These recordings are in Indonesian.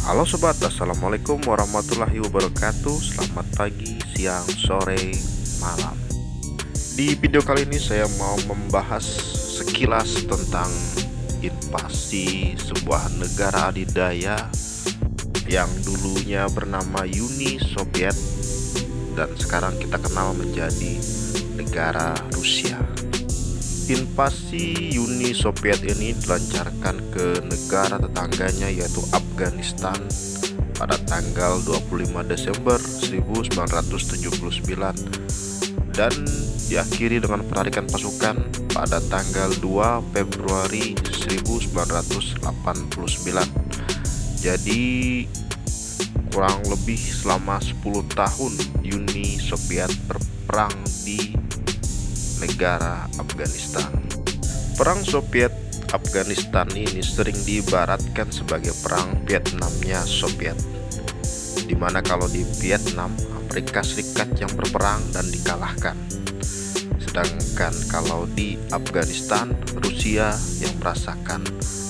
Halo sobat, assalamualaikum warahmatullahi wabarakatuh. Selamat pagi, siang, sore, malam. Di video kali ini saya mau membahas sekilas tentang invasi sebuah negara adidaya yang dulunya bernama Uni Soviet dan sekarang kita kenal menjadi negara Rusia. Invasi Uni Soviet ini dilancarkan ke negara tetangganya yaitu Afghanistan pada tanggal 25 Desember 1979 dan diakhiri dengan penarikan pasukan pada tanggal 2 Februari 1989. Jadi kurang lebih selama 10 tahun Uni Soviet berperang di negara Afghanistan. Perang Soviet Afghanistan ini sering diibaratkan sebagai perang Vietnamnya Soviet, dimana kalau di Vietnam Amerika Serikat yang berperang dan dikalahkan, sedangkan kalau di Afghanistan Rusia yang merasakan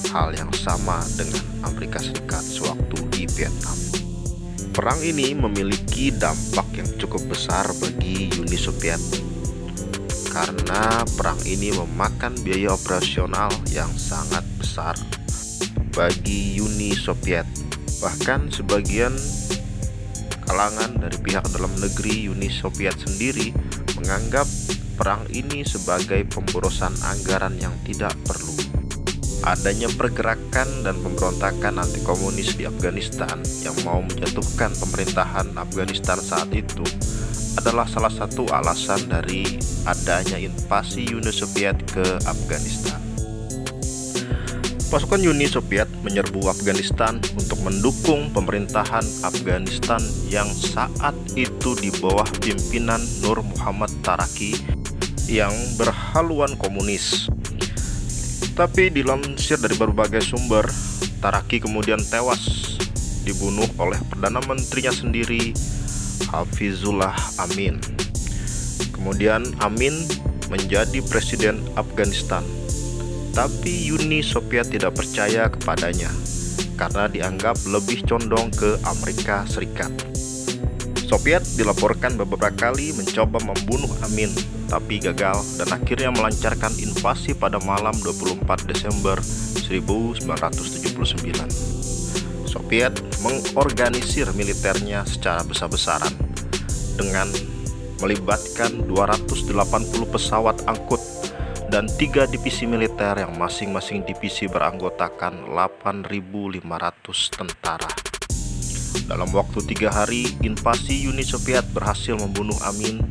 hal yang sama dengan Amerika Serikat sewaktu di Vietnam. Perang ini memiliki dampak yang cukup besar bagi Uni Soviet karena perang ini memakan biaya operasional yang sangat besar bagi Uni Soviet. Bahkan sebagian kalangan dari pihak dalam negeri Uni Soviet sendiri menganggap perang ini sebagai pemborosan anggaran yang tidak perlu. Adanya pergerakan dan pemberontakan anti komunis di Afghanistan yang mau menjatuhkan pemerintahan Afghanistan saat itu adalah salah satu alasan dari adanya invasi Uni Soviet ke Afghanistan. Pasukan Uni Soviet menyerbu Afghanistan untuk mendukung pemerintahan Afghanistan yang saat itu di bawah pimpinan Nur Muhammad Taraki yang berhaluan komunis. Tapi dilansir dari berbagai sumber, Taraki kemudian tewas dibunuh oleh Perdana Menterinya sendiri, Hafizullah Amin. Kemudian Amin menjadi presiden Afghanistan, tapi Uni Soviet tidak percaya kepadanya karena dianggap lebih condong ke Amerika Serikat. Soviet dilaporkan beberapa kali mencoba membunuh Amin, tapi gagal dan akhirnya melancarkan invasi pada malam 24 Desember 1979. Soviet mengorganisir militernya secara besar-besaran dengan melibatkan 280 pesawat angkut dan 3 divisi militer yang masing-masing divisi beranggotakan 8.500 tentara. Dalam waktu 3 hari, invasi Uni Soviet berhasil membunuh Amin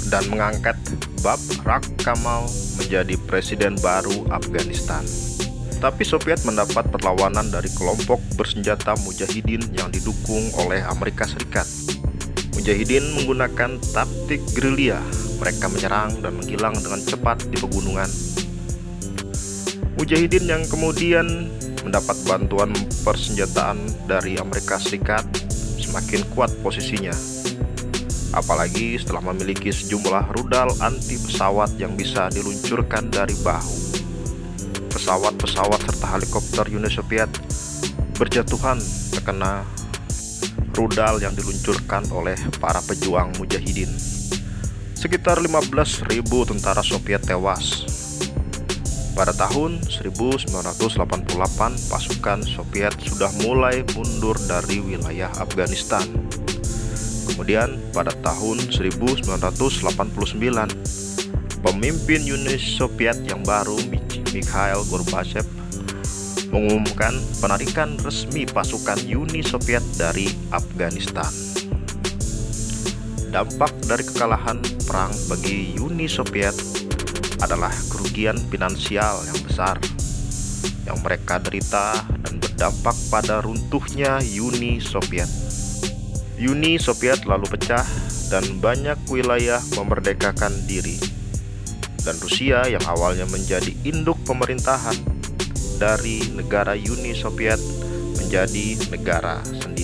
dan mengangkat Babrak Kamal menjadi presiden baru Afghanistan. Tapi Soviet mendapat perlawanan dari kelompok bersenjata Mujahidin yang didukung oleh Amerika Serikat. Mujahidin menggunakan taktik gerilya. Mereka menyerang dan menghilang dengan cepat di pegunungan. Mujahidin yang kemudian mendapat bantuan persenjataan dari Amerika Serikat semakin kuat posisinya. Apalagi setelah memiliki sejumlah rudal anti pesawat yang bisa diluncurkan dari bahu. Pesawat-pesawat serta helikopter Uni Soviet berjatuhan terkena rudal yang diluncurkan oleh para pejuang Mujahidin. Sekitar 15.000 tentara Soviet tewas. Pada tahun 1988, pasukan Soviet sudah mulai mundur dari wilayah Afghanistan. Kemudian pada tahun 1989, pemimpin Uni Soviet yang baru, Mikhail Gorbachev, mengumumkan penarikan resmi pasukan Uni Soviet dari Afghanistan. Dampak dari kekalahan perang bagi Uni Soviet adalah kerugian finansial yang besar yang mereka derita dan berdampak pada runtuhnya Uni Soviet. Uni Soviet lalu pecah dan banyak wilayah memerdekakan diri. Dan Rusia yang awalnya menjadi induk pemerintahan dari negara Uni Soviet menjadi negara sendiri.